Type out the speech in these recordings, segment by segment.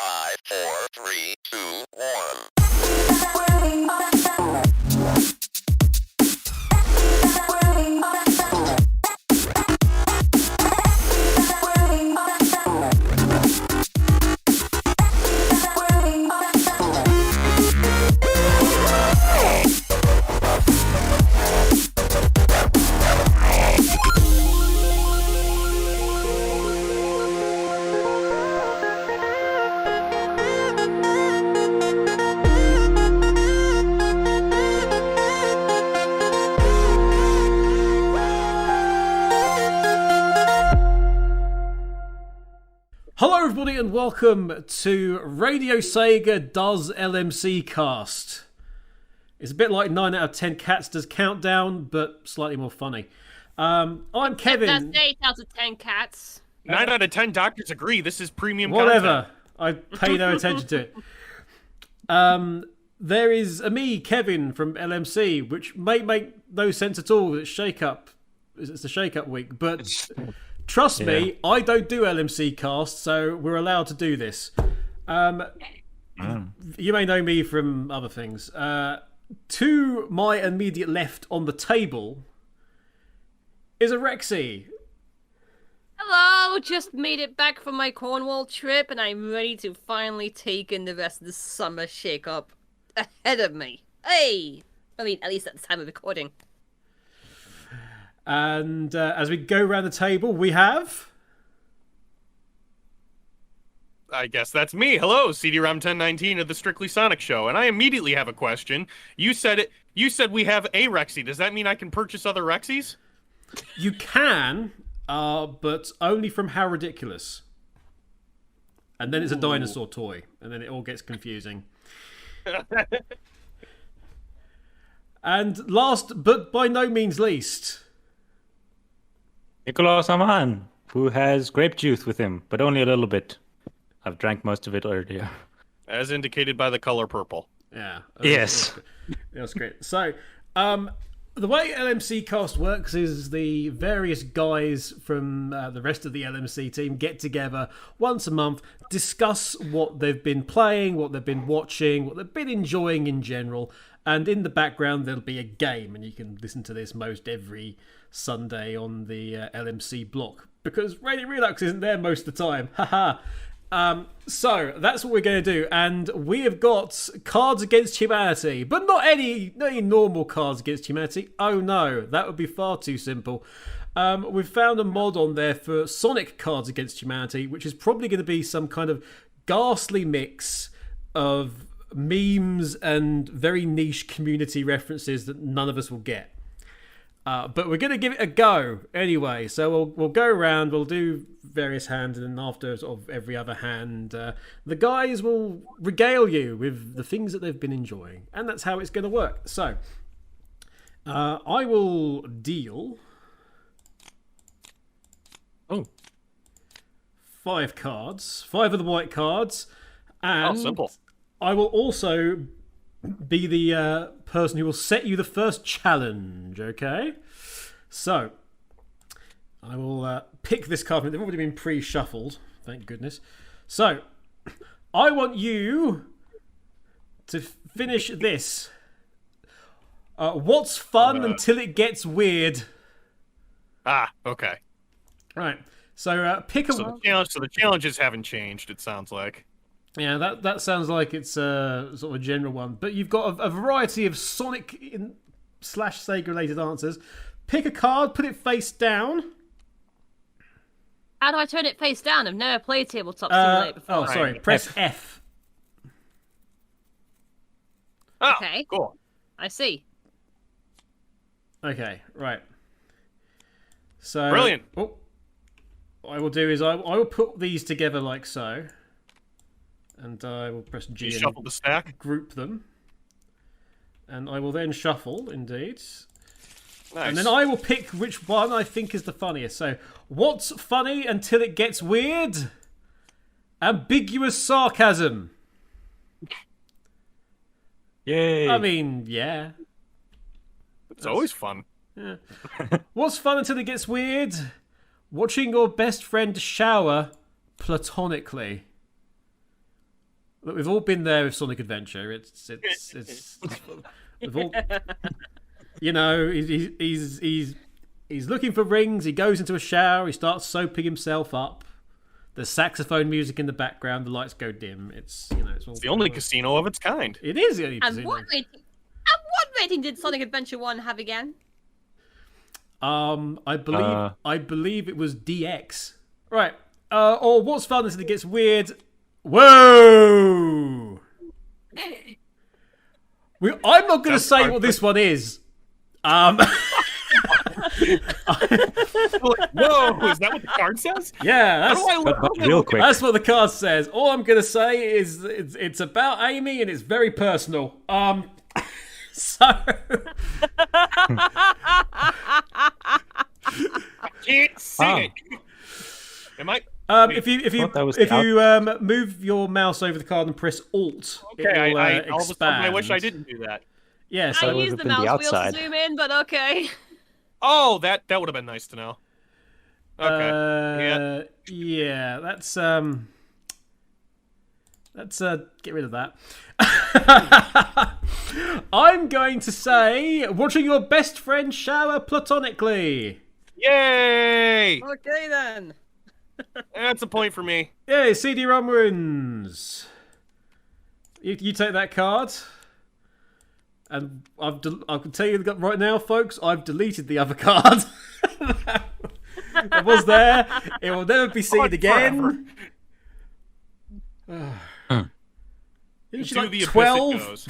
5, 4, 3, 2, 1. Hello everybody and welcome to RadioSEGA Does LMC Cast. It's a bit like 9 out of 10 Cats Does Countdown, but slightly more funny. I'm Kevin. That's 8 out of 10 cats. 9 out of 10 doctors agree this is premium Whatever. content. I pay no attention to it. There is me, Kevin, from LMC, which may make no sense at all. It's Shakeup. It's the Shakeup week, but... Trust me, I don't do LMC cast, so we're allowed to do this. You may know me from other things. To my immediate left on the table is a Rexy. Hello, just made it back from my Cornwall trip, and I'm ready to finally take in the rest of the summer shakeup ahead of me. Hey! I mean, at least at the time of recording. And as we go around the table, we have... I guess that's me. Hello, CD-ROM 1019 of the Strictly Sonic Show, and I immediately have a question. You said we have a Rexy. Does that mean I can purchase other Rexys? You can, but only from How Ridiculous. And then it's a dinosaur toy, and then it all gets confusing. And last, but by no means least... Nicolaas Hamman, who has grape juice with him, but only a little bit. I've drank most of it earlier. As indicated by the color purple. Yeah. Yes. That's great. So, the way LMC Cast works is the various guys from the rest of the LMC team get together once a month, discuss what they've been playing, what they've been watching, what they've been enjoying in general, and in the background there'll be a game, and you can listen to this most every Sunday on the LMC block, because Radio Relux isn't there most of the time. Haha. So that's what we're going to do, and we have got Cards Against Humanity, but not any normal Cards Against Humanity. Oh no, that would be far too simple. We've found a mod on there for Sonic Cards Against Humanity, which is probably going to be some kind of ghastly mix of memes and very niche community references that none of us will get. But we're going to give it a go anyway. So we'll go around, we'll do various hands, and then after sort of every other hand, the guys will regale you with the things that they've been enjoying. And that's how it's going to work. So I will deal 5 cards, 5 of the white cards. And simple. I will also be the person who will set you the first challenge, okay? So, I will pick this card. They've already been pre-shuffled, thank goodness. So, I want you to finish this. What's fun until it gets weird? Ah, okay. Right. So, pick a... So the challenges haven't changed, it sounds like. Yeah, that sounds like it's sort of a general one. But you've got a variety of Sonic / Sega related answers. Pick a card, put it face down. How do I turn it face down? I've never played Tabletop Simulator before. Oh, sorry. Press F. Oh, Okay. Cool. I see. Okay, right. So Brilliant. What I will do is I will put these together like so. And I will press G You and shuffle the stack. group them. And I will then shuffle, indeed. Nice. And then I will pick which one I think is the funniest. So, what's funny until it gets weird? Ambiguous sarcasm. Yay. I mean, yeah. It's always fun. Yeah. What's fun until it gets weird? Watching your best friend shower platonically. Look, we've all been there with Sonic Adventure. It's we've all, you know, he's looking for rings. He goes into a shower. He starts soaping himself up. There's saxophone music in the background. The lights go dim. It's It's the only casino of its kind. It is the only And casino. what rating did Sonic Adventure 1 have again? I believe it was DX. Right. Or what's fun is it gets weird. Whoa! I'm not going to say what this one is. Whoa, is that what the card says? Yeah, How do I look? But real quick. that's what the card says. All I'm going to say is it's about Amy and it's very personal. So I can't see it. Am I? if you that was the move your mouse over the card and press Alt, Okay, it will all of a sudden I expand. wish I didn't do that. Yeah, I so would used have the been the mouse wheel to outside. zoom in, but okay. Oh, that would have been nice to know. Okay. yeah, let's get rid of that. I'm going to say watching your best friend shower platonically. Yay! Okay then. That's a point for me. Yay, CD-ROM wins. You take that card. And I can tell you right now, folks, I've deleted the other card. It was there. It will never be seen again. She's To like the abyss it 12. goes.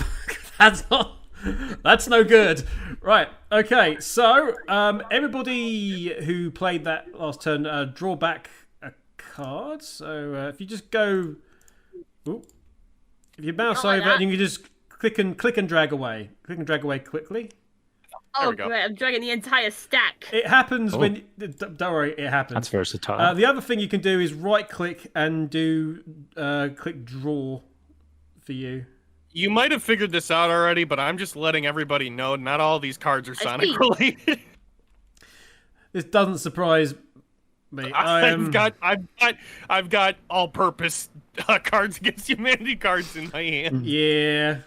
That's no good. Right. Okay. So everybody who played that last turn, draw back a card. So if you just go, if you mouse Not like over that. and you can just click and drag away. Click and drag away quickly. Oh we go. great, I'm dragging the entire stack. It happens when. Don't worry, it happens. That's versatile. The other thing you can do is right click and do click draw for you. You might have figured this out already, but I'm just letting everybody know not all these cards are Sonic see. related. This doesn't surprise me. I've got all-purpose Cards Against Humanity cards in my hand. Yeah.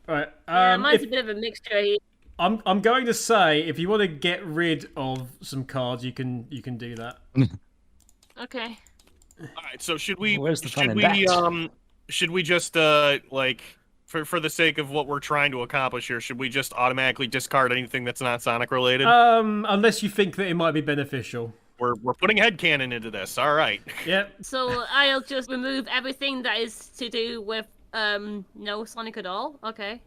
All right. Yeah, mine's a bit of a mixture here. I'm going to say if you want to get rid of some cards, you can do that. Okay. All right, so should we Where's the fun in that? should we just like for the sake of what we're trying to accomplish here, should we just automatically discard anything that's not Sonic related? Unless you think that it might be beneficial. We're putting headcanon into this. All right. Yep. So I'll just remove everything that is to do with no Sonic at all. Okay.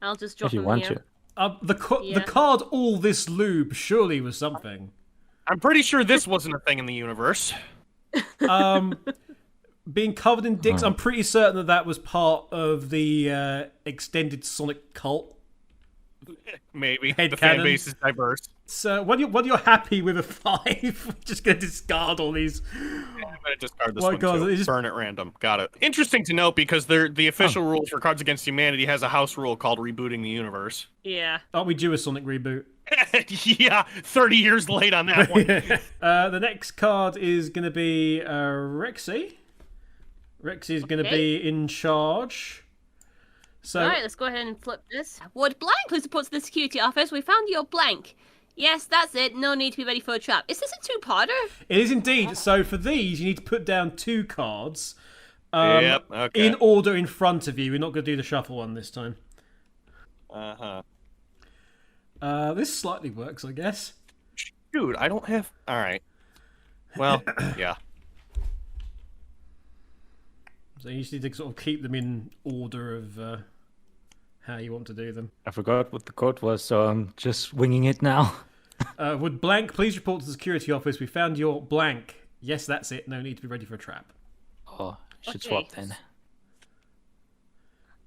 I'll just drop If you them want here. to. The Yeah. card all this lube surely was something. I'm pretty sure this wasn't a thing in the universe. Being covered in dicks, I'm pretty certain that was part of the extended Sonic cult. Maybe Head the fan canon. base is diverse. So when you're happy with a 5, we're just gonna discard all these. I'm gonna discard this Why, one God, too. it just- Burn at random. Got it. Interesting to note because the official rules for Cards Against Humanity has a house rule called rebooting the universe. Yeah. Aren't we due a Sonic reboot? Yeah, 30 years late on that one. The next card is going to be Rexy. Rexy is going to Okay. be in charge. So, Alright, let's go ahead and flip this. Would blank please report to the security office? We found your blank. Yes, that's it. No need to be ready for a trap. Is this a two-parter? it is indeed. So for these, you need to put down 2 cards Yep, okay. in order in front of you. We're not going to do the shuffle one this time. Uh-huh. This slightly works, I guess. Dude, I don't have... Alright. Well, yeah. So you just need to sort of keep them in order of how you want to do them. I forgot what the code was, so I'm just winging it now. Would blank please report to the security office? We found your blank. Yes, that's it. No need to be ready for a trap. Oh, should Okay. swap then.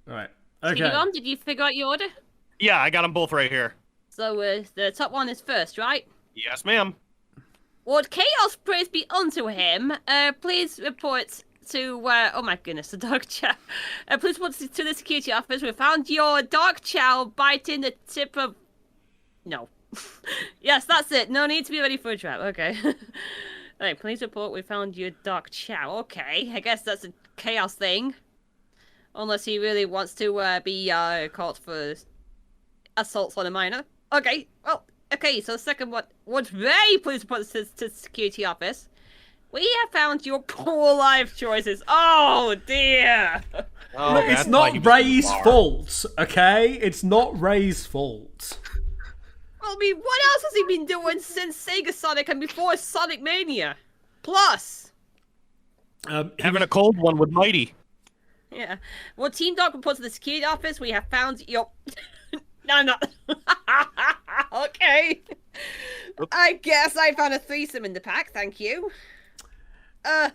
All right. Okay. Okay. Did you figure out your order? Yeah, I got them both right here. So the top one is first, right? Yes, ma'am. Would chaos praise be unto him? Please report to oh my goodness, the dog chow. Please report to the security office. We found your dog chow biting the tip of. No. Yes, that's it. No need to be ready for a trap. Okay. Alright, please report. We found your dog chow. Okay, I guess that's a chaos thing. Unless he really wants to be caught for assaults on a minor. Okay, well, okay, so the second one was very pleased to put this to security office. We have found your poor life choices. Oh, dear. Oh, Look, that's it's why not he was at the Ray's bar. fault, okay? It's not Ray's fault. Well, I mean, what else has he been doing since Sega Sonic and before Sonic Mania? Plus. Having a cold one with Mighty. Yeah. Well, Team Dog reports to the security office. We have found your... No, I'm not. Okay. I guess I found a threesome in the pack. Thank you.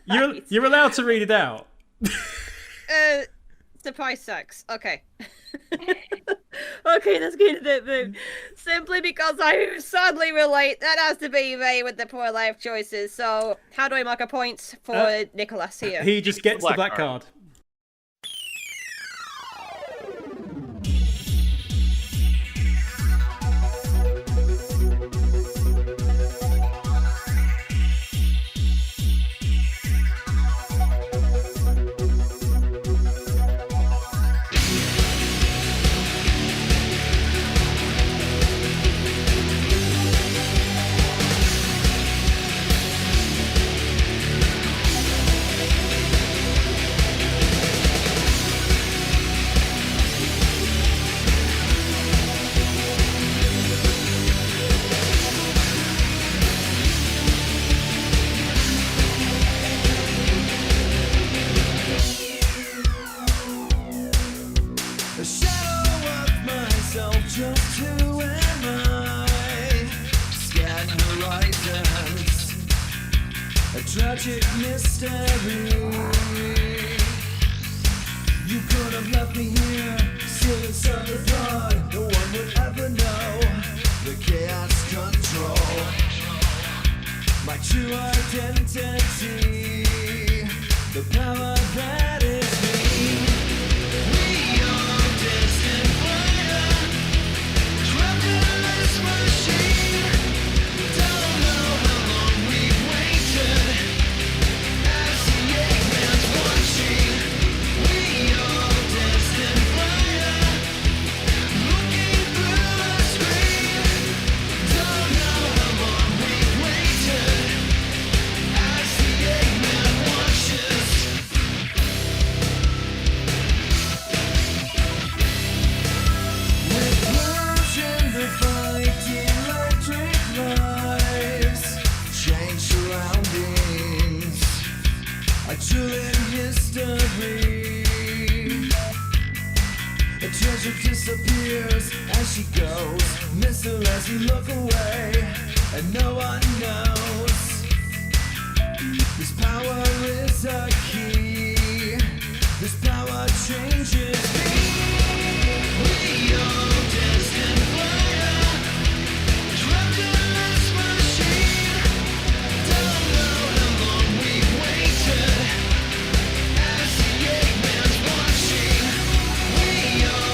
You're allowed to read it out. Surprise sex. Okay. Okay, let's get into it. Simply because I sadly relate. That has to be Ray with the poor life choices. So, how do I mark a point for Nicholas here? He just gets the black card. A shadow of myself, just who am I? Scan horizons, a tragic mystery. You could have left me here, still inside the thought. No one would ever know the chaos control. My true identity, the power that is me. Disappears as she goes, miss her as you look away, and no one knows. This power is a key, this power changes me. We are destined fire, trapped in this machine. Don't know how long we've waited, as the Eggman's watching. We are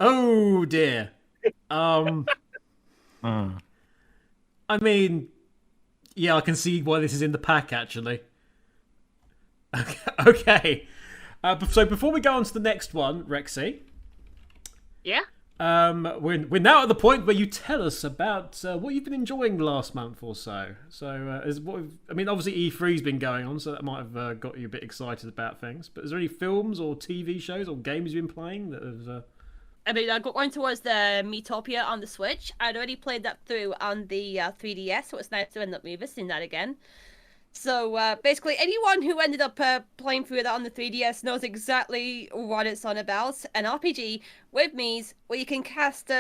Oh dear. I mean, yeah, I can see why this is in the pack, actually. Okay. So before we go on to the next one, Rexy, Yeah? we're now at the point where you tell us about what you've been enjoying the last month or so. So, obviously E3's been going on, so that might have got you a bit excited about things. But is there any films or TV shows or games you've been playing that have... I mean, I got one towards the Metopia on the Switch. I'd already played that through on the 3DS, so it's nice to end up revisiting that again. So basically, anyone who ended up playing through that on the 3DS knows exactly what it's on about. An RPG with Mii's where you can cast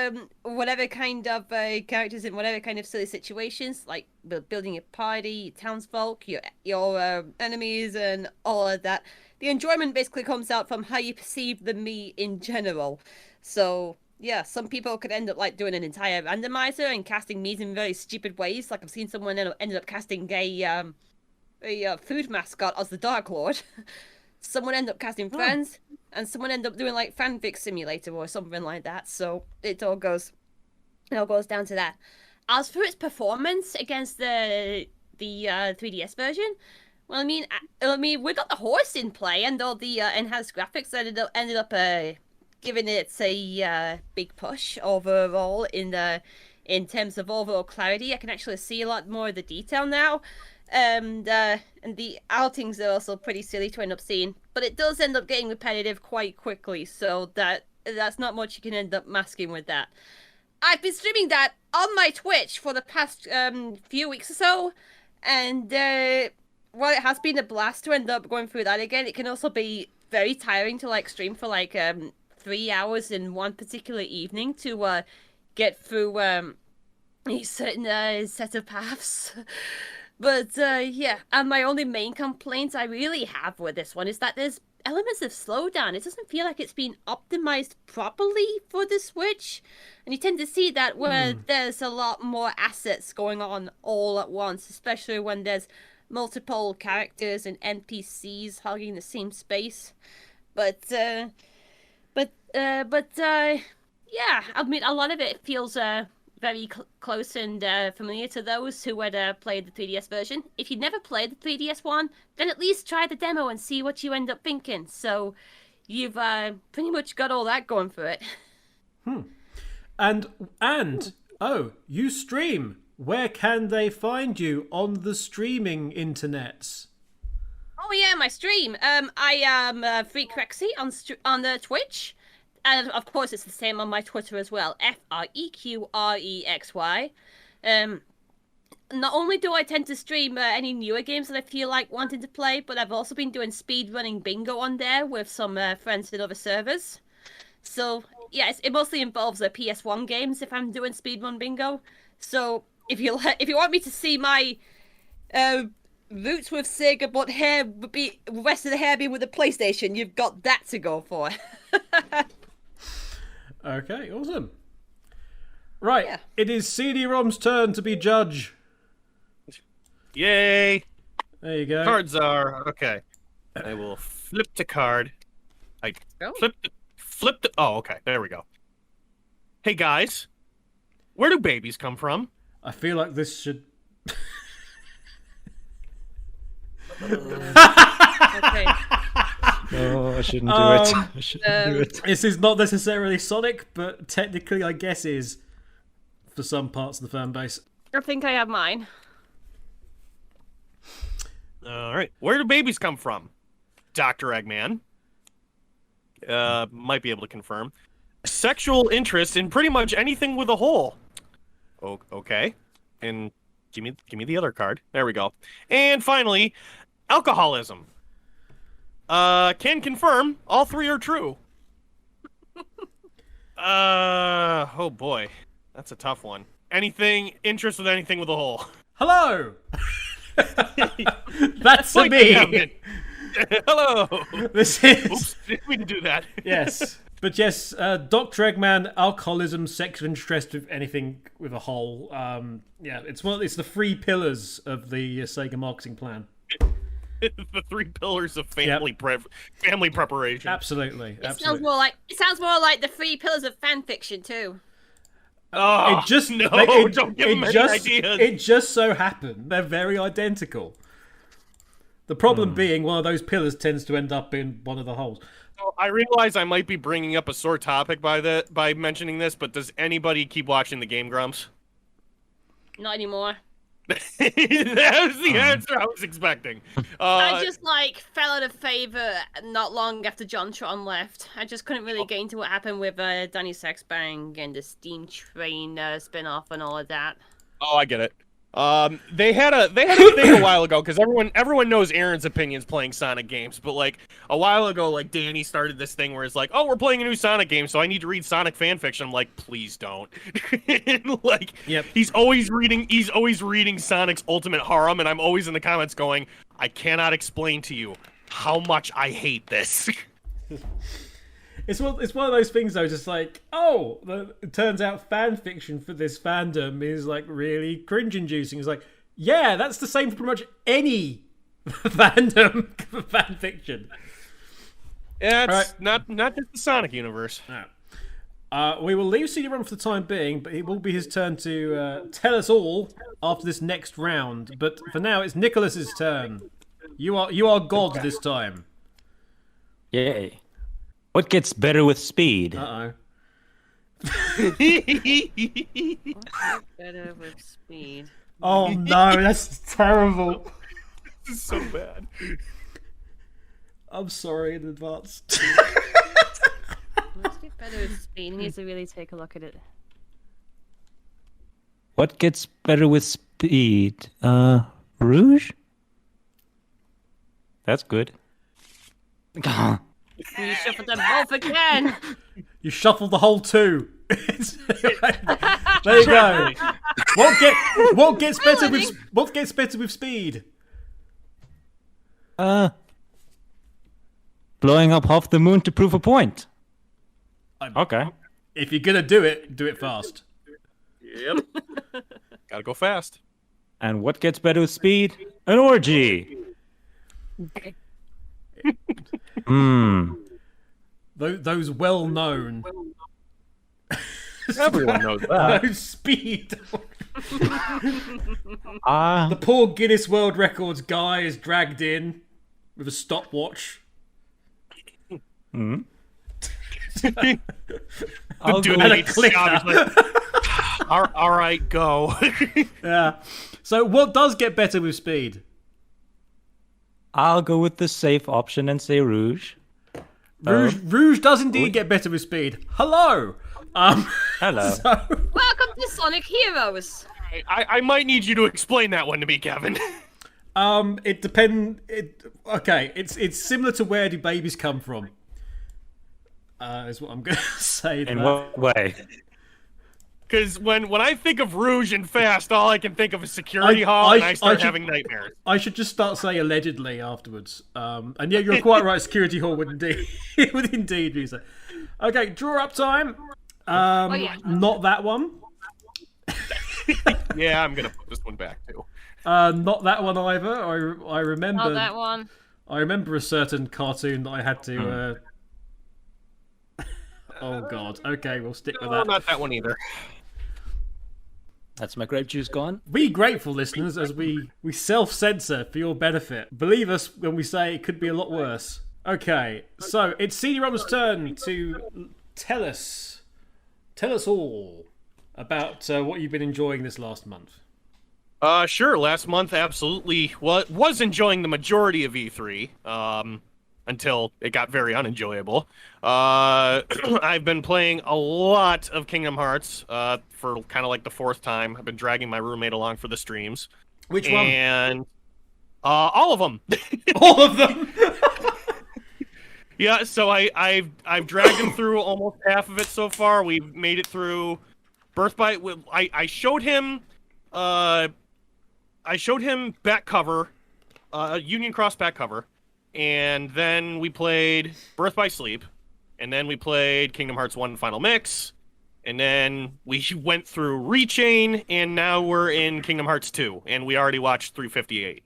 whatever kind of characters in whatever kind of silly situations, like building your party, your townsfolk, your enemies, and all of that. The enjoyment basically comes out from how you perceive the Mii in general. So yeah, some people could end up like doing an entire randomizer and casting Mii's in very stupid ways. Like I've seen someone ended up casting a food mascot as the Dark Lord. Someone ended up casting friends, and someone ended up doing like fanfic simulator or something like that. So it all goes down to that. As for its performance against the 3DS version, well, I mean, we got the horse in play, and all the enhanced graphics ended up giving it a big push overall in terms of overall clarity. I can actually see a lot more of the detail now. And the outings are also pretty silly to end up seeing, but it does end up getting repetitive quite quickly, so that's not much you can end up masking with that. I've been streaming that on my Twitch for the past few weeks or so, and while it has been a blast to end up going through that again, it can also be very tiring to like stream for like 3 hours in one particular evening to get through a certain set of paths. But yeah, and my only main complaint I really have with this one is that there's elements of slowdown. It doesn't feel like it's been optimized properly for the Switch. And you tend to see that where there's a lot more assets going on all at once, especially when there's multiple characters and NPCs hogging the same space. But yeah, I mean, a lot of it feels very close and familiar to those who had played the 3DS version. If you'd never played the 3DS one, then at least try the demo and see what you end up thinking. So you've pretty much got all that going for it. And oh, you stream. Where can they find you on the streaming internets? Oh yeah, my stream. I am Freak Rexy on the Twitch. And of course, it's the same on my Twitter as well. FREQREXY. Not only do I tend to stream any newer games that I feel like wanting to play, but I've also been doing speedrunning bingo on there with some friends in other servers. So yeah, it mostly involves PS1 games if I'm doing speedrun bingo. So if you want me to see my roots with Sega, but rest of the hair being with the PlayStation, you've got that to go for. Okay, awesome. Right, Yeah. It is CD-ROM's turn to be judge. Yay! There you go. Cards are okay. I will flip the card. I flipped it. Oh, okay. There we go. Hey guys, where do babies come from? I feel like this should... Okay. Oh, I shouldn't do it. I shouldn't do it. This is not necessarily Sonic, but technically I guess is for some parts of the fan base. I think I have mine. All right. Where do babies come from? Dr. Eggman. Might be able to confirm. Sexual interest in pretty much anything with a hole. Okay. And give me the other card. There we go. And finally, alcoholism. Can confirm all three are true. Oh boy. That's a tough one. Interest with anything with a hole. Hello! That's me! Hello! This is... Oops, didn't mean to do that. Yes. But yes, Dr. Eggman, alcoholism, sexual interest with anything with a hole. Yeah, it's the 3 pillars of the Sega marketing plan. The 3 pillars of family preparation. Absolutely. It sounds more like the 3 pillars of fan fiction too. Oh, It just don't give them any ideas. It just so happened they're very identical. The problem being one of those pillars tends to end up in one of the holes. So I realize I might be bringing up a sore topic by mentioning this, but does anybody keep watching the Game Grumps? Not anymore. That was the answer I was expecting. I just fell out of favor not long after JonTron left. I just couldn't really get into what happened with Danny Sexbang and the Steam Train spin-off and all of that. Oh, I get it. They had a thing a while ago because everyone knows Aaron's opinions playing Sonic games, but like a while ago, like Danny started this thing where it's like, oh, we're playing a new Sonic game, so I need to read Sonic fan fiction. I'm like, please don't. And like, Yep. he's always reading Sonic's Ultimate Harem, and I'm always in the comments going, I cannot explain to you how much I hate this. It's one of those things though, just like, oh, it turns out fan fiction for this fandom is like really cringe-inducing. It's like, yeah, that's the same for pretty much any fandom for fan fiction. Yeah, it's Right. not just the Sonic universe. We will leave CD-ROM for the time being, but it will be his turn to tell us all after this next round. But for now, it's Nicholas's turn. You are God this time. Yay. What gets better with speed? Uh-oh. Better with speed. Oh no, that's terrible. This is so bad. I'm sorry in advance. Let's get better with speed. He needs to really take a look at it. What gets better with speed? Rouge? That's good. You shuffled them both again. You shuffled the whole two. There you go. What gets better with speed? Blowing up half the moon to prove a point. Okay. If you're gonna do it fast. Yep. Gotta go fast. And what gets better with speed? An orgy. Those well-known. Everyone knows that. Those speed. Ah, The poor Guinness World Records guy is dragged in with a stopwatch. I'll Dude, go And a needs clicker. job. He's like, all right, go. Yeah. So what does get better with speed? I'll go with the safe option and say Rouge. Rouge does indeed get better with speed. Hello. Hello. So, Welcome to Sonic Heroes. I might need you to explain that one to me, Kevin. it depends. Okay, it's similar to Where Do Babies Come From? Is what I'm gonna say. To In that. what way? Because when I think of Rouge and Fast, all I can think of is Security Hall, and I start having nightmares. I should just start saying allegedly afterwards. And yeah, you're quite right. Security Hall would indeed would indeed be so. Okay, draw up time. Yeah. Not that one. Yeah, I'm gonna put this one back too. Not that one either. I remember. Not that one. I remember a certain cartoon that I had to. Oh God. Okay, we'll stick with No, that. not that one either. That's my grape juice gone. Be grateful, listeners, as we self-censor for your benefit. Believe us when we say it could be a lot worse. Okay, so it's CD-ROM's turn to tell us all about what you've been enjoying this last month. Sure. Last month, absolutely was enjoying the majority of E3. Until it got very unenjoyable. I've been playing a lot of Kingdom Hearts for kind of like the fourth time. I've been dragging my roommate along for the streams. Which one? And all of them. All of them. Yeah, so I've dragged him through almost half of it so far. We've made it through Birth by. I showed him back cover, Union Cross back cover. And then we played Birth by Sleep, and then we played Kingdom Hearts 1 Final Mix, and then we went through Rechain, and now we're in Kingdom Hearts 2, and we already watched 358.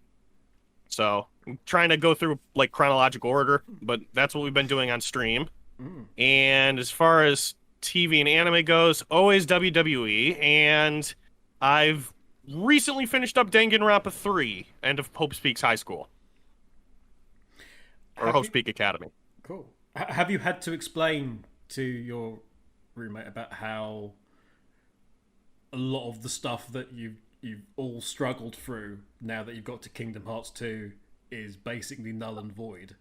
So, I'm trying to go through, like, chronological order, but that's what we've been doing on stream. And as far as TV and anime goes, always WWE, and I've recently finished up Danganronpa 3, End of Hope Speaks High School. Or Hope Speak Academy. Cool. Have you had to explain to your roommate about how a lot of the stuff that you've all struggled through now that you've got to Kingdom Hearts 2 is basically null and void?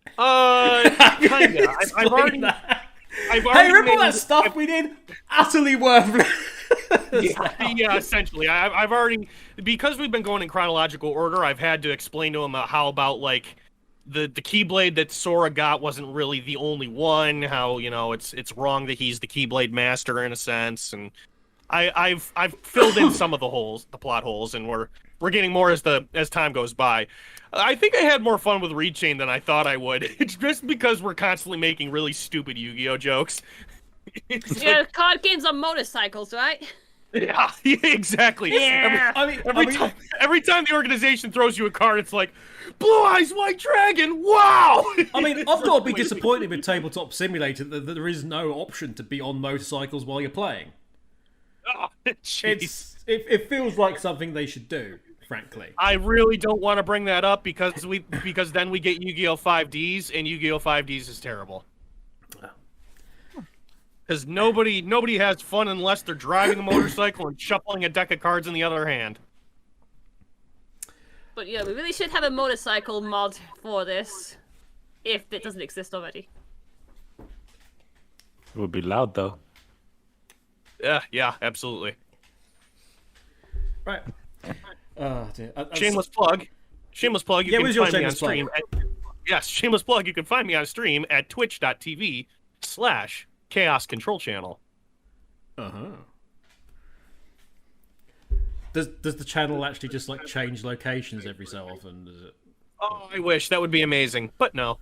Kinda. I've already That. I've Hey, already remember all made- that stuff we did? Utterly worthless. Yeah, essentially. I've already, because we've been going in chronological order, I've had to explain to him how about, like, the Keyblade that Sora got wasn't really the only one, how, it's wrong that he's the Keyblade master in a sense, and I've filled in some of the plot holes, and we're getting more as time goes by. I think I had more fun with Reed Chain than I thought I would. It's just because we're constantly making really stupid Yu-Gi-Oh jokes. Card games on motorcycles, right? Yeah, exactly. Yeah. Every time the organization throws you a card, it's like, Blue Eyes White Dragon. Wow. I mean, I've got to be disappointed with Tabletop Simulator that there is no option to be on motorcycles while you're playing. Oh, It feels like something they should do, frankly. I really don't want to bring that up because then we get Yu-Gi-Oh 5Ds, and Yu-Gi-Oh 5Ds is terrible. Because nobody has fun unless they're driving a motorcycle and shuffling a deck of cards in the other hand. But yeah, we really should have a motorcycle mod for this, if it doesn't exist already. It would be loud though. Yeah, absolutely. Right. Oh, dear. Shameless plug. Shameless plug. You can find me on stream. Yes, shameless plug. You can find me on stream at twitch.tv/Chaos Control Channel. Does the channel actually just like change locations every so often? Does it? Oh, I wish that would be amazing, but no.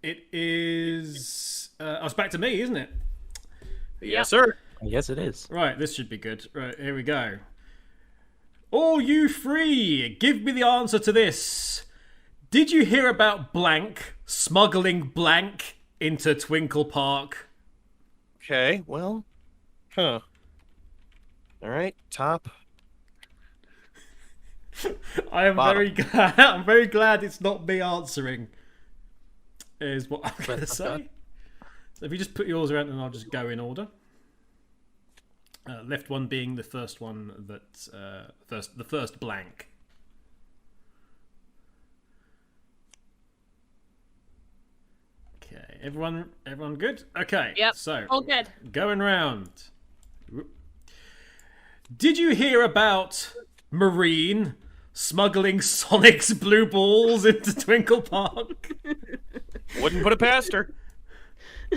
It is. It's back to me, isn't it? Yes, sir. Yes, it is. Right, this should be good. Right, here we go. All you three, give me the answer to this. Did you hear about blank smuggling blank into Twinkle Park? Okay, well, all right, top. I am Bottom. very glad. I'm very glad it's not me answering. Is what I'm going to say. So if you just put yours around, and I'll just go in order. Left one being the first one that the first blank. Okay, everyone good? Okay. Yep. So All good. going round. Did you hear about Marine smuggling Sonic's blue balls into Twinkle Park. Wouldn't put it past her.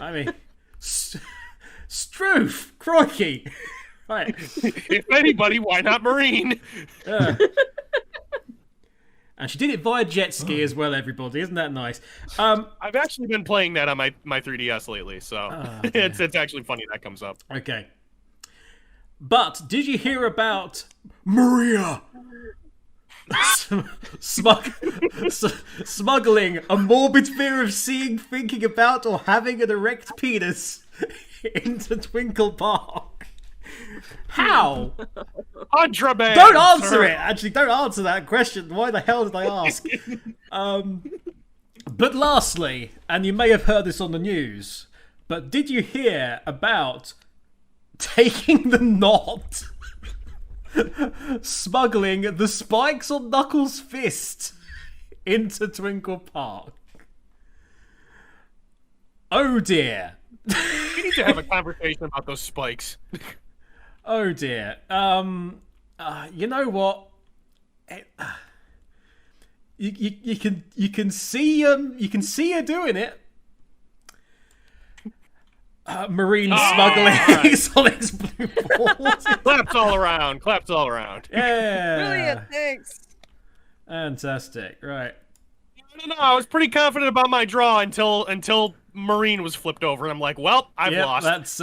I mean, Stroof, crikey. Right. If anybody, why not Marine? And she did it via jet ski as well, everybody. Isn't that nice? I've actually been playing that on my 3DS lately, so it's actually funny that comes up. Okay. But did you hear about Maria smuggling a morbid fear of seeing, thinking about, or having an erect penis into Twinkle Park? How? Contraband! Don't answer it! Actually, don't answer that question. Why the hell did I ask? But lastly, and you may have heard this on the news, but did you hear about taking the knot, smuggling the spikes on Knuckles' fist into Twinkle Park? Oh dear. We need to have a conversation about those spikes. Oh dear. You know what? You can see her doing it. Marine smuggling Sonic's blue balls. Claps all around. Claps all around. Yeah. Brilliant, thanks. Fantastic. Right. No, I was pretty confident about my draw until Marine was flipped over, and I'm like, well, I've lost. That's.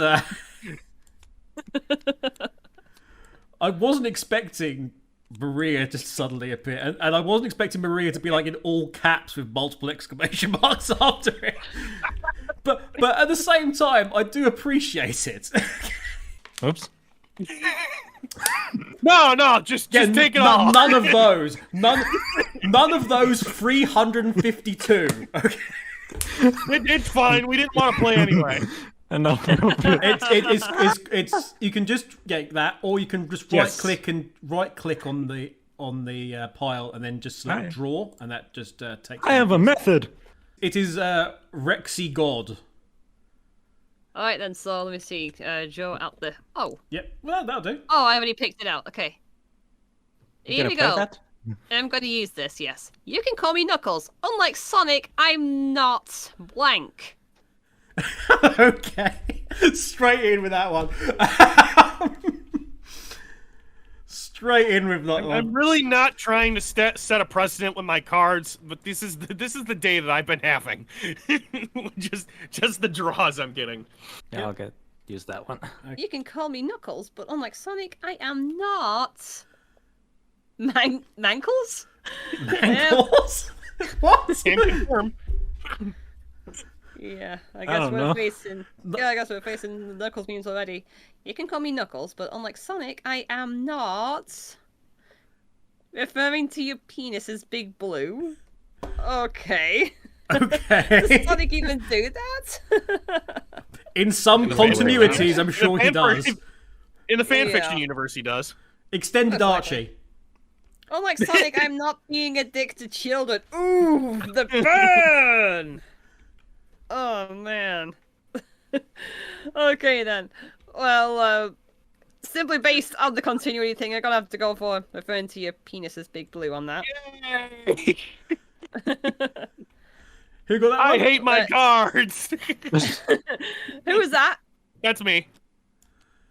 I wasn't expecting Maria to suddenly appear, and I wasn't expecting Maria to be like in all caps with multiple exclamation marks after it. But at the same time, I do appreciate it. Oops. No, just take it off. None of those. None of those 352. Okay. It's fine. We didn't want to play anyway. No. It's you can just get that, or you can just right click on the pile and then just select draw, and that just takes. I have a method. It is Rexy God. All right then. So let me see. Joe out there. Oh. Yep. Well, that'll do. Oh, I already picked it out. Okay. Here we go. That? I'm going to use this. Yes. You can call me Knuckles. Unlike Sonic, I'm not blank. Okay. Straight in with that one. Straight in with that one. I'm really not trying to set a precedent with my cards, but this is the day that I've been having. just the draws I'm getting. Yeah, I'll use that one. You can call me Knuckles, but unlike Sonic, I am not Mankles. Mankles? What? Can confirm. Yeah, I don't guess know. we're facing Knuckles memes already. You can call me Knuckles, but unlike Sonic, I am not referring to your penis as Big Blue. Okay. Okay. Does Sonic even do that? In some continuities, I'm sure he does. In the fanfiction Yeah. universe, he does. Extended Archie. Unlike Sonic, I'm not being a dick to children. Ooh, the burn! Oh, man. Okay, then. Well, simply based on the continuity thing, I'm gonna have to go for referring to your penis as Big Blue on that. Yay! Who got that I one? hate my cards. Who was that? That's me.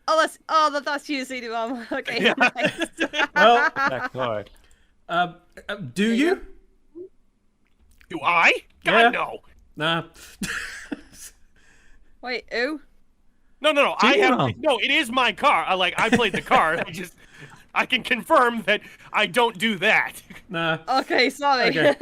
Oh, that's you, CD-ROM. Okay. Nice. Well, That card. do you? Do I? God, Yeah. no. Nah. Wait, who? No. I have CD-ROM. no. It is my car. I played the card. I can confirm that I don't do that. Nah. Okay, sorry. Okay.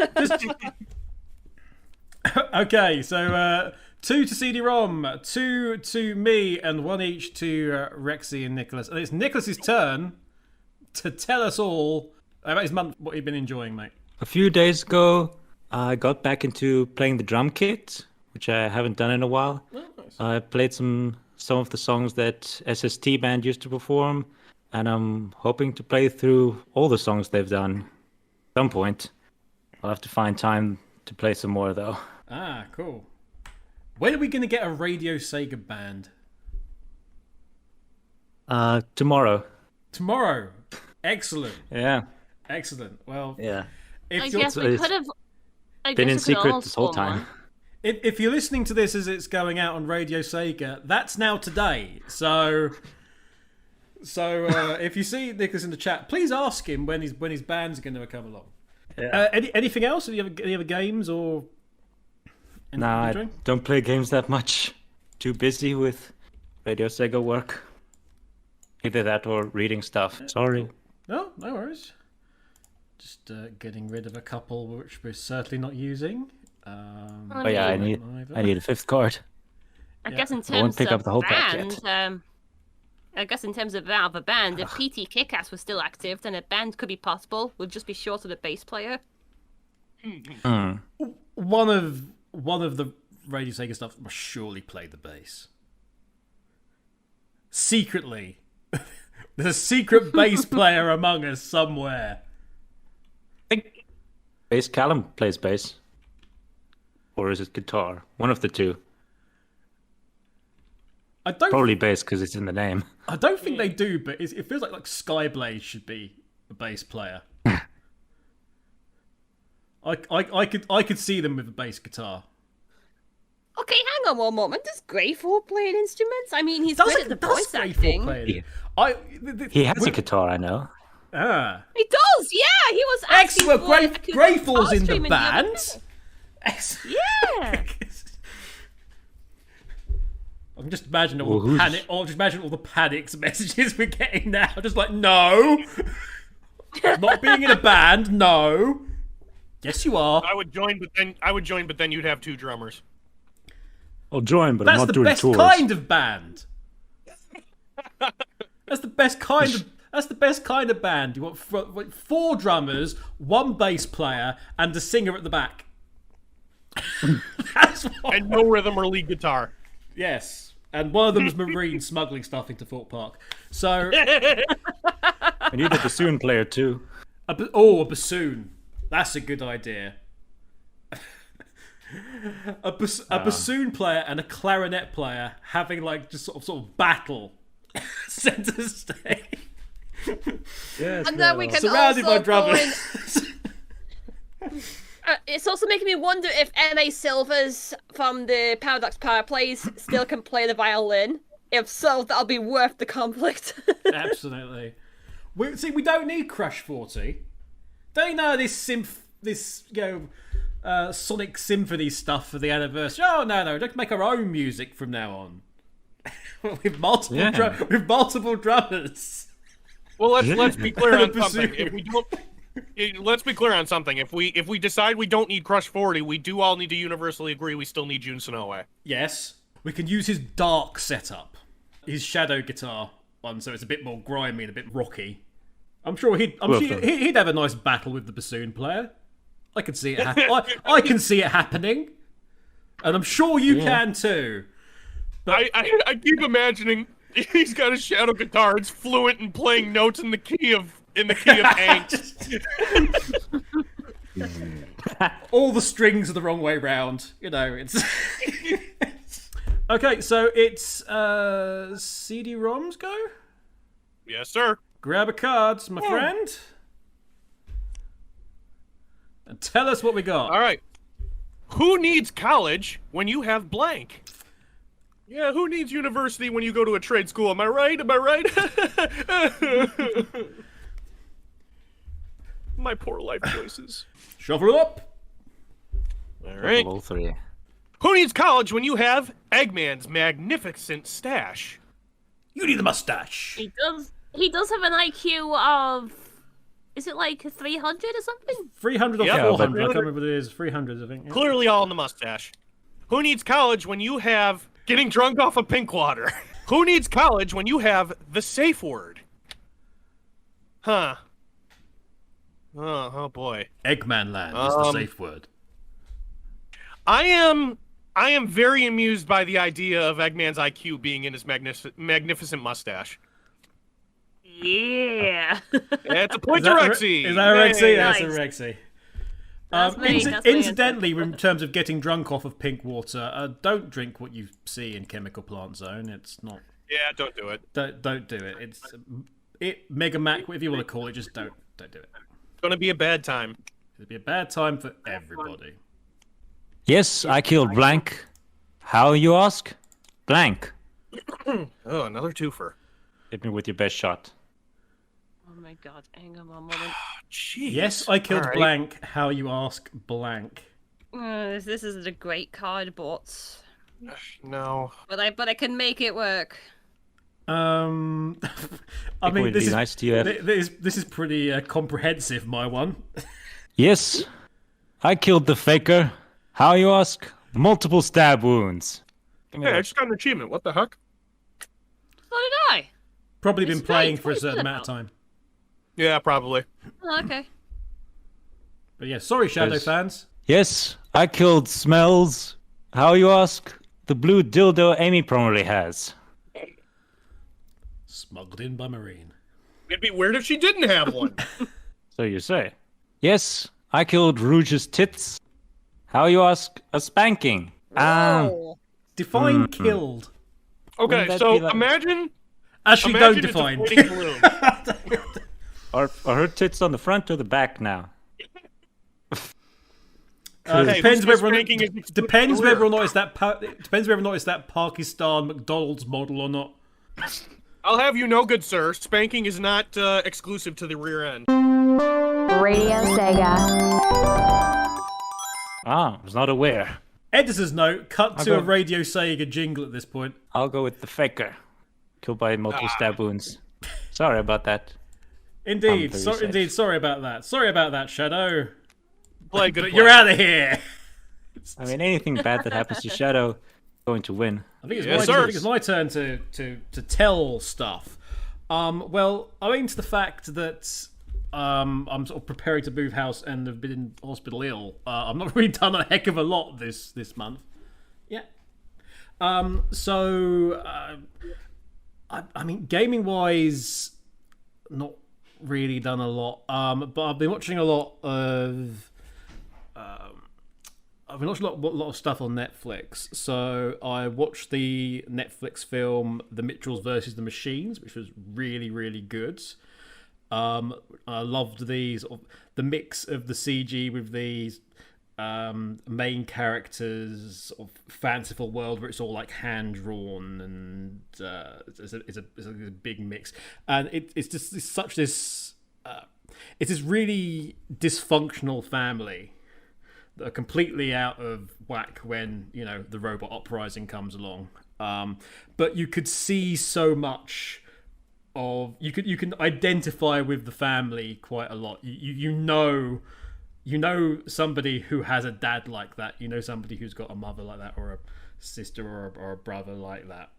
Okay, so 2 to CD-ROM, 2 to me, and 1 each to Rexy and Nicolaas. And it's Nicolaas's turn to tell us all about his month, what he'd been enjoying, mate. A few days ago, I got back into playing the drum kit, which I haven't done in a while. Oh, nice. I played some of the songs that SST Band used to perform, and I'm hoping to play through all the songs they've done at some point. I'll have to find time to play some more, though. Ah, cool. When are we going to get a RadioSEGA band? Tomorrow. Tomorrow. Excellent. Yeah. Excellent. Well, Yeah. if I you're, guess we could have. Been in secret this whole time. if you're listening to this as it's going out on Radio Sega, that's now today. So if you see Nicholas in the chat, please ask him when his band's going to come along. Yeah. Anything else? Have you any other games or? No, I don't play games that much. Too busy with Radio Sega work. Either that or reading stuff. Sorry. No worries. Just getting rid of a couple which we're certainly not using. Oh yeah, I need a fifth card. I guess in I won't terms pick of up the whole pack band, I guess in terms of that of a band, if PT Kickass was still active, then a band could be possible. We'll just be short of the bass player. One of the Radio Sega stuff must surely play the bass. Secretly, there's a secret bass player among us somewhere. I think Bass Callum plays bass. Or is it guitar? One of the two. Probably bass because it's in the name. I don't think they do, but it feels like Skyblaze should be a bass player. I could see them with a bass guitar. Okay, hang on one moment. Does Greyfall play instruments? I mean, he's good at the voice acting. He has a guitar, I know. Ah. He does, yeah. He was asking Excellent. for Greyfall's in the streaming band. Yeah. I'm just imagining all the panic. Or just imagine all the panics messages we're getting now. Just like, no, not being in a band. No. Yes, you are. I would join, but then you'd have two drummers. I'll join, but I'm not doing tours. That's the best kind of band. That's the best kind of. That's the best kind of band. You want 4 drummers, 1 bass player, and a singer at the back. That's what. And no rhythm or lead guitar. Yes, and one of them is Marine smuggling stuff into Thorpe Park. So I need a bassoon player too. A bassoon. That's a good idea. A bassoon player and a clarinet player having like just sort of battle center stage. Yes, And then we can surrounded by also drummers. it's also making me wonder if M.A. Silvers from the Paradox Power Plays still can play the violin. If so, that'll be worth the conflict. Absolutely. We don't need Crash 40. Don't know this Sonic Symphony stuff for the anniversary. Oh no, just make our own music from now on. with multiple drummers. Well, let's be clear on something. If we don't, let's be clear on something. If we decide we don't need Crush 40, we do all need to universally agree we still need Jun Sonoe. Yes, we can use his dark setup, his shadow guitar one, so it's a bit more grimy and a bit rocky. I'm sure he'd have a nice battle with the bassoon player. I can see it. I can see it happening, and I'm sure you can too. But I keep imagining he's got a shadow guitar. It's fluent and playing notes in the key of angst. All the strings are the wrong way round. You know, it's okay. So it's CD-ROMs go. Yes, sir. Grab a card, my friend, and tell us what we got. All right. Who needs college when you have blank? Yeah, who needs university when you go to a trade school? Am I right? My poor life choices. Shuffle it up. All right. Level 3. Who needs college when you have Eggman's magnificent stash? You need the mustache. He does have an IQ of... Is it like 300 or something? 300 or 400. I can't remember what it is. 300, I think. Yeah. Clearly all in the mustache. Who needs college when you have getting drunk off of pink water? Who needs college when you have the safe word? Huh. Oh boy. Eggman Land is the safe word. I am very amused by the idea of Eggman's IQ being in his magnificent mustache. Yeah. It's a point to Rexy. Is that a Rexy? Nice. That's a Rexy. That's me, Incidentally, in terms of getting drunk off of pink water, don't drink what you see in Chemical Plant Zone. It's not. Yeah, don't do it. Don't do it. It's Mega Mac, whatever you want to call it. Just don't do it. Gonna be a bad time. It'd be a bad time for everybody. Yes, I killed blank. How, you ask? Blank. Oh, another twofer. Hit me with your best shot. Oh my god, hang on one moment. Jeez. Yes, I killed All right. blank. How, you ask? Blank. This isn't a great card, but No. I can make it work. I It mean, would this be is nice to have. this is pretty comprehensive. My one. Yes, I killed the faker. How, you ask? Multiple stab wounds. Give me Hey, I that. just got an achievement. What the heck? So did I. Probably It's been playing great. for a What is certain it amount of about? time. Yeah, probably. Oh, okay. But yeah, sorry, Shadow Yes. fans. Yes, I killed Smells. How, you ask? The blue dildo Amy probably has. Smuggled in by Marine. It'd be weird if she didn't have one. So you say. Yes, I killed Rouge's tits. How, you ask? A spanking. Oh. Define killed. Okay, Wouldn't that so be like- imagine Actually, imagine don't define. it's a floating balloon. Are her tits on the front or the back now? Hey, Depends who's whether or not, spanking is exclusive depends to whether or her? not it's that depends whether or not it's that Pakistan McDonald's model or not. I'll have you know, good sir, spanking is not exclusive to the rear end. Radio Sega. Ah, I was not aware. Editor's note: cut to go- a Radio Sega jingle at this point. I'll go with the faker. Killed by multiple stab wounds. Sorry about that. Indeed, very so, safe. indeed. Sorry about that. Sorry about that, Shadow. Play good. But play. you're out of here. I mean, anything bad that happens to Shadow, going to win. I think it's, Yes, my, sir. I think it's my turn to tell stuff. Well, owing to the fact that I'm sort of preparing to move house and have been in hospital ill, I've not really done a heck of a lot this month. Yeah. I mean, gaming wise, not really done a lot. But I've been watching a lot of. I've been watching a lot of stuff on Netflix. So I watched the Netflix film The Mitchells versus the Machines, which was really, really good. I loved the mix of the CG with these main characters of fanciful world where it's all like hand drawn and it's a big mix, and it's this really dysfunctional family that are completely out of whack when the robot uprising comes along. But you could see so much of you can identify with the family quite a lot. You know somebody who has a dad like that. You know somebody who's got a mother like that, or a sister or a brother like that.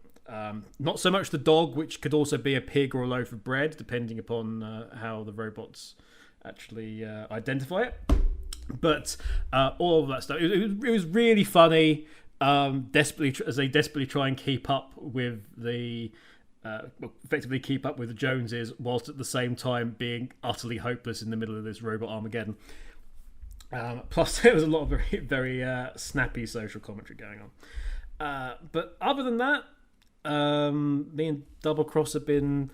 Not so much the dog, which could also be a pig or a loaf of bread, depending upon how the robots actually identify it. But all of that stuff, it was really funny. As they desperately try and keep up with effectively keep up with the Joneses, whilst at the same time being utterly hopeless in the middle of this robot Armageddon. Plus, there was a lot of very, very snappy social commentary going on. But other than that, me and Double Cross have been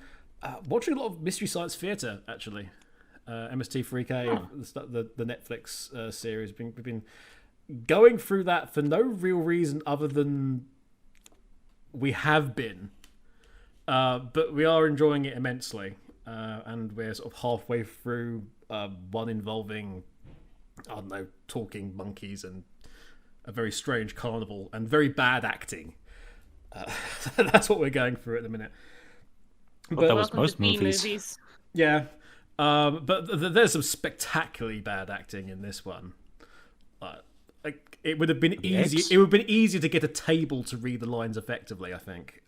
watching a lot of Mystery Science Theater, actually. MST3K, the Netflix series. We've been going through that for no real reason other than we have been. But we are enjoying it immensely. And we're sort of halfway through one involving, I don't know, talking monkeys and a very strange carnival and very bad acting. That's what we're going through at the minute. But that was Welcome most to B movies. Yeah. But there's some spectacularly bad acting in this one. Like it would have been easy. X? It would have been easier to get a table to read the lines effectively, I think.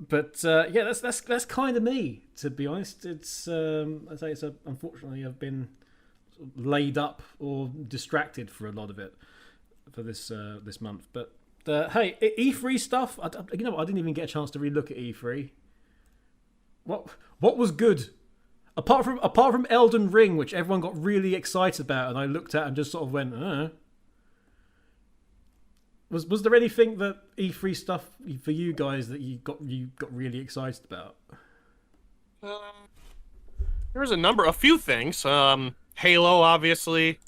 But yeah, that's kind of me, to be honest. It's I say unfortunately I've been laid up or distracted for a lot of it for this month. But hey, E3 stuff. I didn't even get a chance to really look at E3. What was good? Apart from Elden Ring, which everyone got really excited about, and I looked at and just sort of went, Was there anything that E3 stuff for you guys that you got really excited about? There's a few things. Halo, obviously.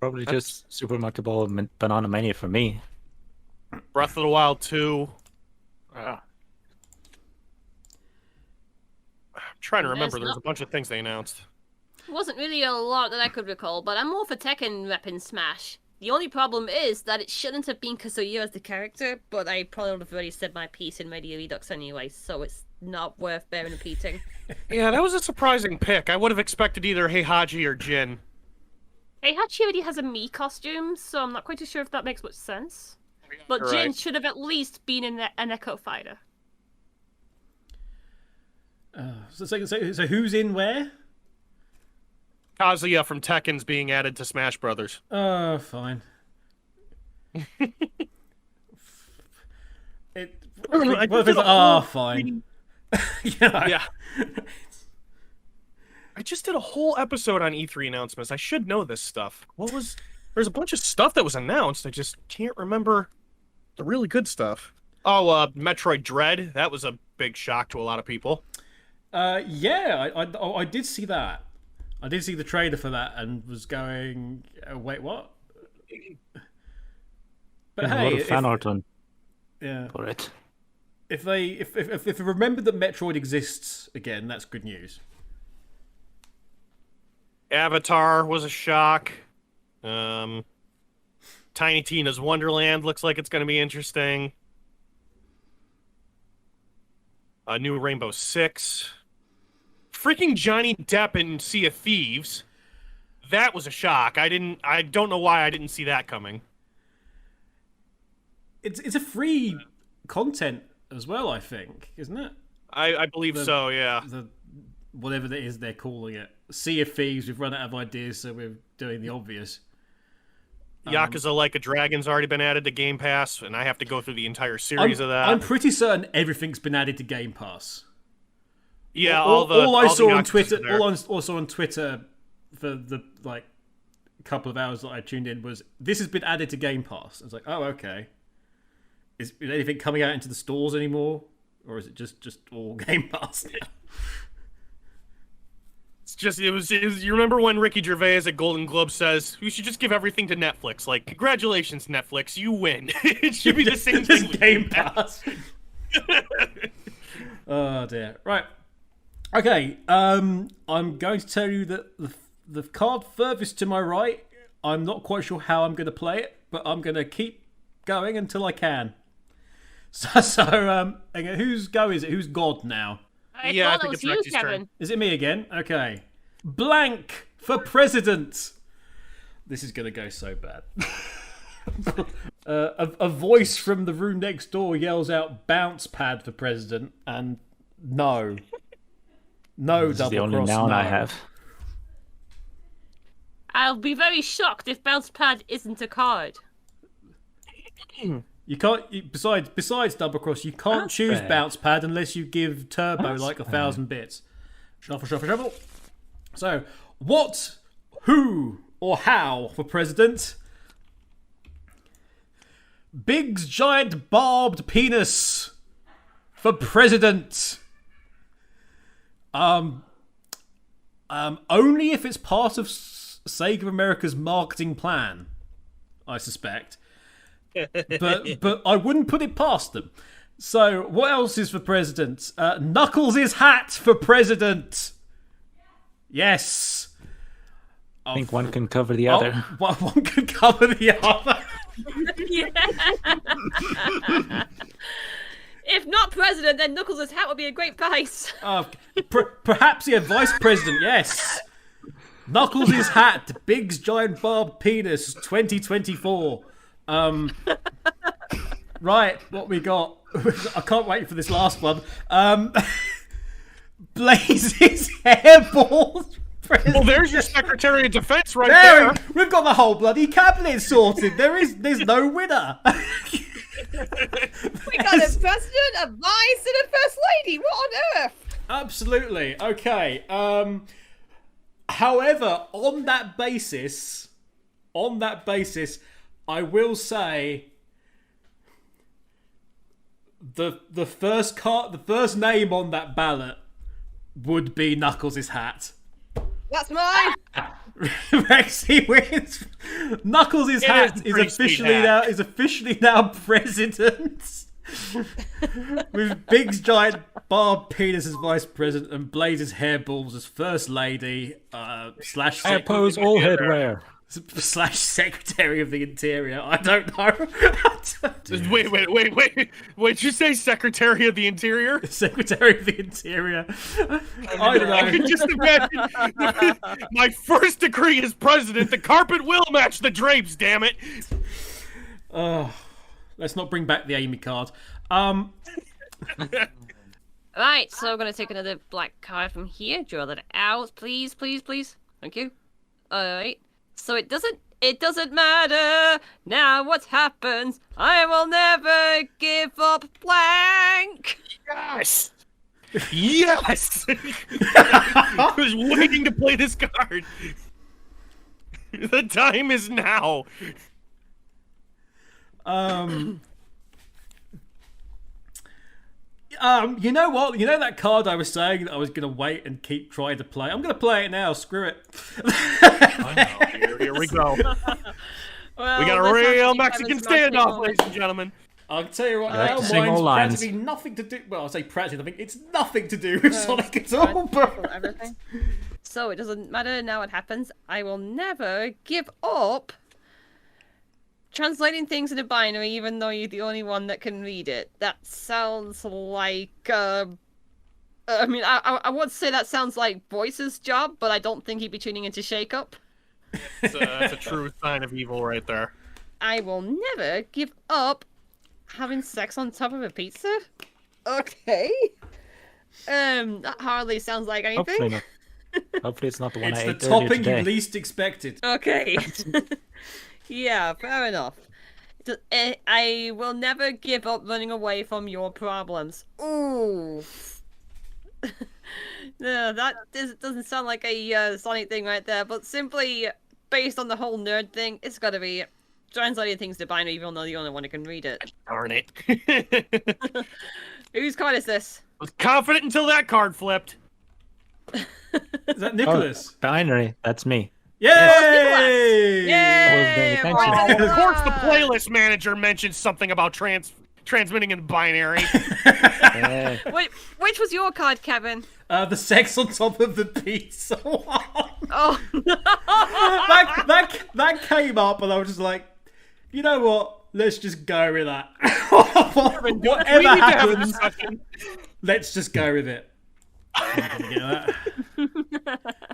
Probably just Super Mario Ball and Banana Mania for me. Breath of the Wild 2. I'm trying to remember. There's a bunch of things they announced. Wasn't really a lot that I could recall, but I'm more for Tekken repping Smash. The only problem is that it shouldn't have been Kazuya as the character, but I probably would have already said my piece in Radio Redux anyway, so it's not worth bearing repeating. Yeah, that was a surprising pick. I would have expected either Heihachi or Jin. Heihachi already has a Mii costume, so I'm not quite too sure if that makes much sense. But You're Jin right. should have at least been in an Echo Fighter. So who's in where? Kazuya from Tekken's being added to Smash Brothers. Oh, fine. Fine. Yeah. I just did a whole episode on E3 announcements. I should know this stuff. There's a bunch of stuff that was announced. I just can't remember the really good stuff. Oh, Metroid Dread. That was a big shock to a lot of people. Yeah, I did see that. I did see the trailer for that and was going, wait, what? But A hey, lot of fan art on yeah, for it. if they remember that Metroid exists again, that's good news. Avatar was a shock. Tiny Tina's Wonderland looks like it's going to be interesting. A new Rainbow Six. Freaking Johnny Depp in Sea of Thieves. That was a shock. I don't know why I didn't see that coming. It's a free content as well, I think, isn't it? I believe so, yeah. The whatever that is they're calling it. Sea of Thieves, we've run out of ideas, so we're doing the obvious. Yakuza Like a Dragon's already been added to Game Pass, and I have to go through the entire series of that. I'm pretty certain everything's been added to Game Pass. Yeah, all I saw on Yakuza's Twitter, there. all I saw on Twitter for the couple of hours that I tuned in was this has been added to Game Pass. I was like, oh, okay. Is anything coming out into the stores anymore, or is it just all Game Pass now? It's just it was. You remember when Ricky Gervais at Golden Globe says we should just give everything to Netflix? Like, congratulations, Netflix, you win. It should be the same thing with Game Pass. Oh dear. Right. Okay. I'm going to tell you that the card furthest to my right, I'm not quite sure how I'm going to play it, but I'm going to keep going until I can. So whose go is it? Who's God now? I Yeah, I thought think that was it's you, Rexy's turn. Kevin. Is it me again? Okay. Blank for president. This is going to go so bad. A voice from the room next door yells out bounce pad for president, and no. No This is double the only cross, noun no. I have. I'll be very shocked if Bounce Pad isn't a card. You can't. Besides double cross, you can't That's choose fair. bounce pad unless you give turbo That's like fair. 1,000 bits. Shuffle, shuffle, shuffle. So, what, who, or how for president? Big's giant barbed penis for president. Only if it's part of Sega America's marketing plan, I suspect. But I wouldn't put it past them. So, what else is for president? Knuckles' hat for president. Yes. I think one can cover the other. One could cover the other. If not president, then Knuckles' hat would be a great price. Perhaps vice president. Yes. Knuckles' hat, Big's giant barbed penis, 2024. Right, what we got? I can't wait for this last one. Blaze's hairball. Well, there's your Secretary of Defense right There, there. we've got the whole bloody cabinet sorted. There's no winner. We got a president, a vice, and a first lady. What on earth? Absolutely. Okay. However, on that basis, I will say the first name on that ballot would be Knuckles' hat. That's mine. Rexy wins. Knuckles' hat is officially now president. With Big's giant Barb penis as vice president and Blaze's hairballs as first lady slash. I oppose all headwear. Slash Secretary of the Interior. I don't know. Wait. Did you say Secretary of the Interior? Secretary of the Interior. I don't know. I could just imagine my first decree as president, the carpet will match the drapes, damn it. Let's not bring back the Amy card. Right, so I'm gonna take another black card from here. Draw that out, please. Thank you. Alright. So it doesn't matter now what happens. I will never give up blank. Yes! Yes! I was waiting to play this card. The time is now. You know what? You know that card I was saying that I was going to wait and keep trying to play? I'm going to play it now. Screw it. I know. Here we go. Well, We got a this has real to be Mexican Kevin's magic standoff, moment. ladies and gentlemen. I'll tell you right I like now, to sing all mine's lines. practically nothing to do... Well, I'll say practically nothing. It's nothing to do with Sonic at all, but... Everything. So it doesn't matter now what happens. I will never give up translating things into binary, even though you're the only one that can read it. That sounds like, I mean, I would say that sounds like Boyce's job, but I don't think he'd be tuning into Shakeup. That's a true sign of evil right there. I will never give up having sex on top of a pizza. Okay. That hardly sounds like anything. Hopefully not. Hopefully it's not the one It's I the ate earlier topping you today. least expected. Okay. Yeah, fair enough. I will never give up running away from your problems. Ooh. No, that doesn't sound like a Sonic thing right there, but simply based on the whole nerd thing, it's gotta be translating things to binary even though the only one who can read it. Darn it. Whose card is this? Was confident until that card flipped. Is that Nicholas? Binary, that's me. Yay! Yay! I wasn't paying attention. Of course, the playlist manager mentioned something about transmitting in binary. Yeah. Wait, which was your card, Kevin? The sex on top of the pizza one. Oh, that came up, and I was just like, you know what? Let's just go with that. We Whatever need to have a happens, discussion. let's just go with it. I'm gonna get that.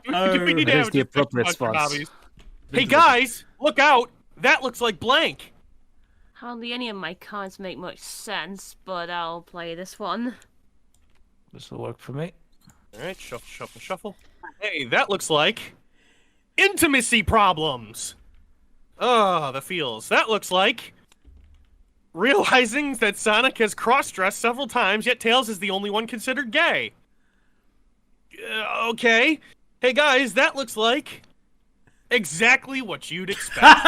We need to Here's have the a discussion appropriate about your spots. hobbies. Hey guys, look out! That looks like blank. hardly any of my cards make much sense, but I'll play this one. This will work for me. All right, shuffle. Hey, that looks like intimacy problems. Oh, the feels. That looks like realizing that Sonic has cross-dressed several times, yet Tails is the only one considered gay. Okay. Hey guys, that looks like exactly what you'd expect.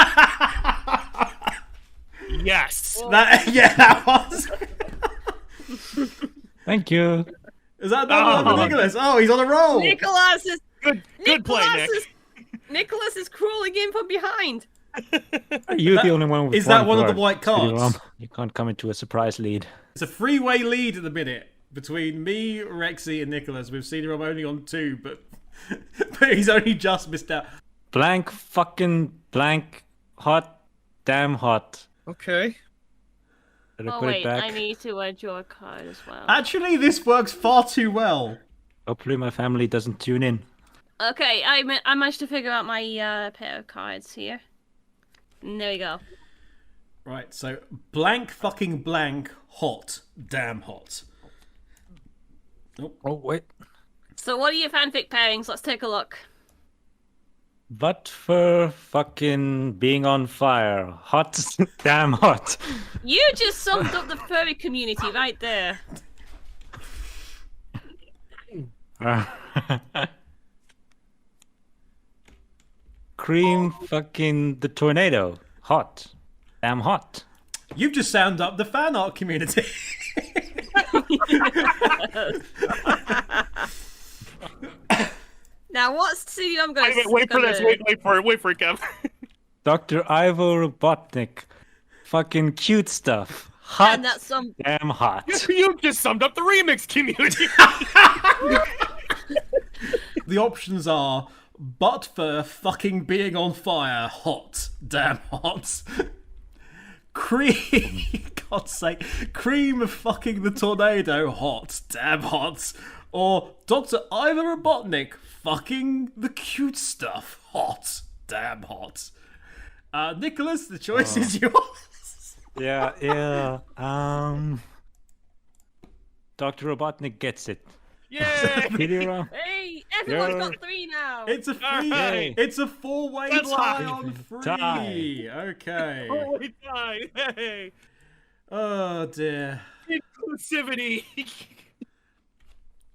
Yes. That was. Thank you. Is that not Nicholas? Oh, he's on a roll. Nicholas is Good play, Nick. Nicholas is crawling in from behind. Are you the only one with Is that one one of the card? white CD-ROM. cards? You can't come into a surprise lead. It's a three-way lead at the minute between me, Rexy, and Nicholas. With CD-ROM only on 2, but he's only just missed out. Blank, fucking blank, hot, damn hot. Okay. Better Oh put wait, it back. I need to draw a card as well. Actually, this works far too well. Hopefully my family doesn't tune in. Okay, I managed to figure out my pair of cards here. And there we go. Right, so blank, fucking blank, hot, damn hot. Oh, wait. So what are your fanfic pairings? Let's take a look. But for fucking being on fire. Hot, damn hot. You just summed up the furry community right there. Cream fucking the tornado. Hot. Damn hot. You've just sound up the fan art community. Now, what's CD-ROM gonna... Wait for this. Wait for it, Kev. Dr. Ivo Robotnik. Fucking cute stuff. Hot. And that's some... Damn hot. You just summed up the remix community. The options are butt for fucking being on fire, hot, damn hot. Cream, God's sake, cream of fucking the tornado, hot, damn hot. Or Dr. Ivo Robotnik, fucking the cute stuff, hot, damn hot. Nicholas, the choice is yours. Yeah. Dr. Robotnik gets it. Yay! CD-ROM. Hey, everyone's Yeah. got 3 now. It's a free. Alright. It's a 4-way Deadlock. tie on free. Tie. Okay. Holy die! Hey, Oh dear. inclusivity.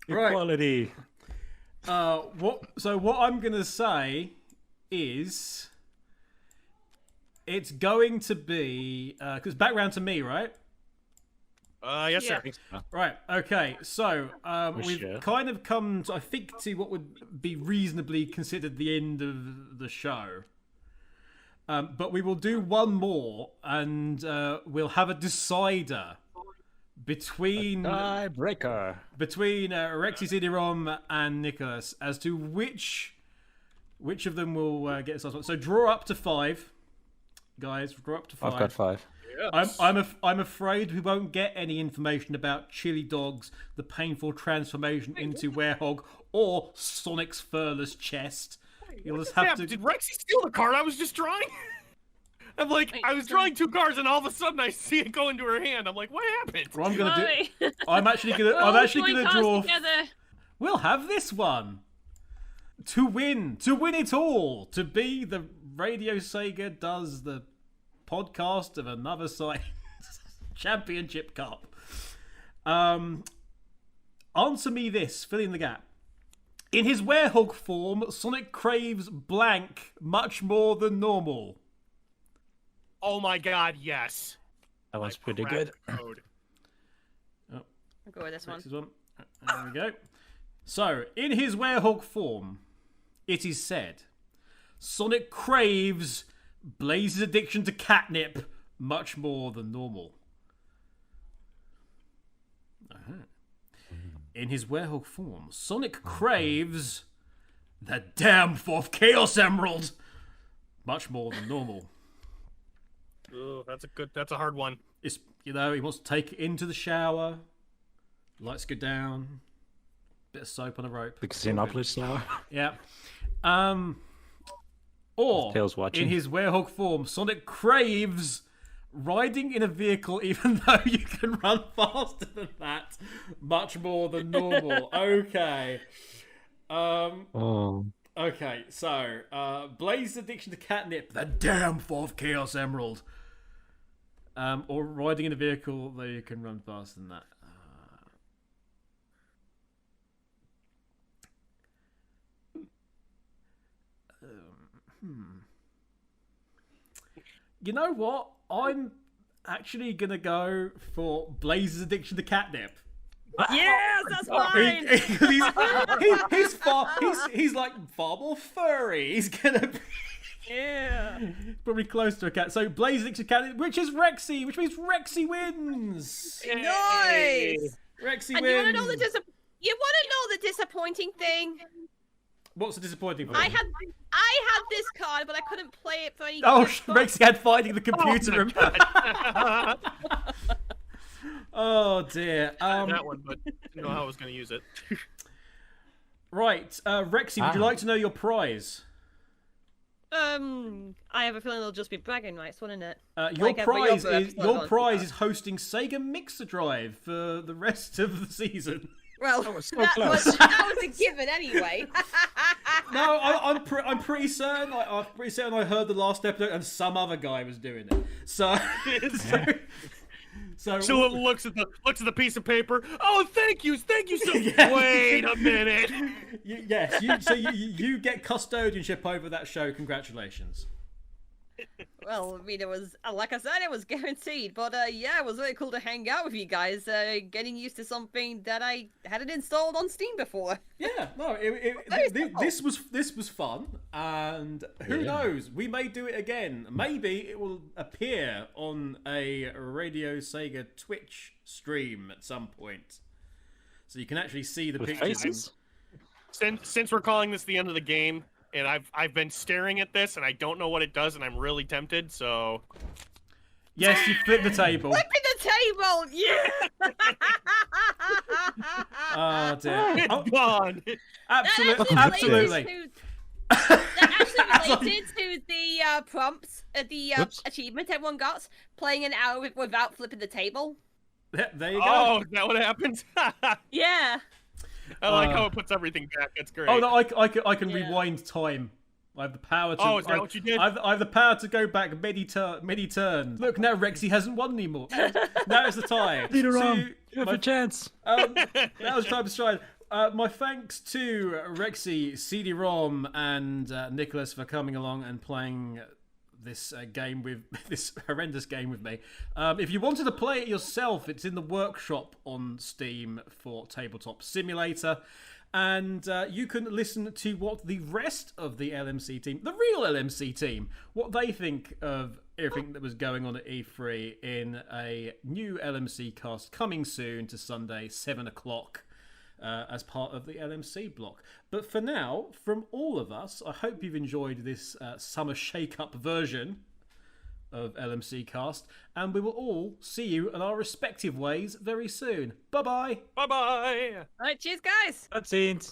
Right. Equality. What I'm gonna say is, it's going to be because back round to me, right? Yes, sir. Right. Okay. So we've sure. kind of come, to, I think, to what would be reasonably considered the end of the show. But we will do one more, and we'll have a decider between Tiebreaker. Rexy, CD-ROM, and Nicholas as to which of them will get this last one. So draw up to 5, guys. Draw up to 5. I've got 5. I'm afraid we won't get any information about chili dogs, the painful transformation into werehog, or Sonic's furless chest. You'll just have to. Did Rexy steal the card I was just drawing? I'm like, I was drawing 2 cards, and all of a sudden I see it go into her hand. I'm like, what happened? What I'm gonna Sorry. do. I'm actually gonna Cards draw. together. We'll have this one to win it all, to be the RadioSEGA does the podcast of another side championship cup. Answer me this, fill in the gap. In his werehog form, Sonic craves blank much more than normal. Oh my god, yes. That was pretty Cracked good. the code. I'll go with this one. This is one. There we go. So, in his werehog form, it is said, Sonic craves Blaze's addiction to catnip much more than normal. In his werehog form, Sonic craves the damn 4th Chaos Emerald much more than normal. Ooh, that's a hard one. It's, he wants to take it into the shower, lights go down, bit of soap on a rope. The Xenopolis Flower. Yeah. Or, Tails watching. in his werehog form, Sonic craves riding in a vehicle even though you can run faster than that much more than normal. Okay. Okay, so, Blaze's addiction to catnip, the damn 4th Chaos Emerald. Or riding in a vehicle though you can run faster than that. You know what? I'm actually gonna go for Blaze's addiction to catnip. Yes, that's fine. He's like far more furry. He's gonna be Yeah. probably close to a cat. So Blaze's addiction to catnip, which is Rexy, which means Rexy wins. Nice. Rexy And wins. you want to know the disappointing thing? What's the disappointing thing? I had this card, but I couldn't play it for any. Oh, good fun. Rexy had finding the computer room. Oh dear. That one, but didn't know how I was going to use it. Right, Rexy, would you like to know your prize? I have a feeling it'll just be bragging rights, wouldn't it? Your Like every prize other is episode on hosting Sega Mixer Drive for the rest of the season. Well, That was so that close. was a given anyway. No, I'm pretty certain. I'm pretty certain I heard the last episode and some other guy was doing it. So So it looks at the piece of paper. Oh, thank you so. Yeah. Wait a minute. yes, you get custodianship over that show. Congratulations. Well, I mean, it was, like I said, it was guaranteed. But yeah, it was really cool to hang out with you guys, getting used to something that I hadn't installed on Steam before. Yeah, no, this was fun, and who knows, we may do it again. Maybe it will appear on a Radio Sega Twitch stream at some point, so you can actually see the With pictures. faces? Since we're calling this the end of the game, and I've been staring at this, and I don't know what it does, and I'm really tempted. So Yes, you flip the table. Flipping the table, yeah. Oh dear. it's Oh, gone. absolutely. That actually related to the prompts, the achievement everyone got, playing an hour without flipping the table. There you go. Oh, is that what happens? Yeah. I like how it puts everything back. That's great. Oh no, I can Yeah. rewind time. I have the power to. Oh, is that what you did? I have the power to go back many turns. Look, now Rexy hasn't won anymore. Now it's the tie. Lead her So on. you- You have a chance. That was time to shine. My thanks to Rexy, CD-ROM, and Nicholas for coming along and playing this game with this horrendous game with me. If you wanted to play it yourself, it's in the workshop on Steam for Tabletop Simulator. And you can listen to what the rest of the LMC team, the real LMC team, what they think of everything that was going on at E3 in a new LMC cast coming soon to Sunday, 7 o'clock, as part of the LMC block. But for now, from all of us, I hope you've enjoyed this summer shake-up version of LMC cast, and we will all see you in our respective ways very soon. Bye-bye! Bye bye. All right, cheers, guys. Cutscenes.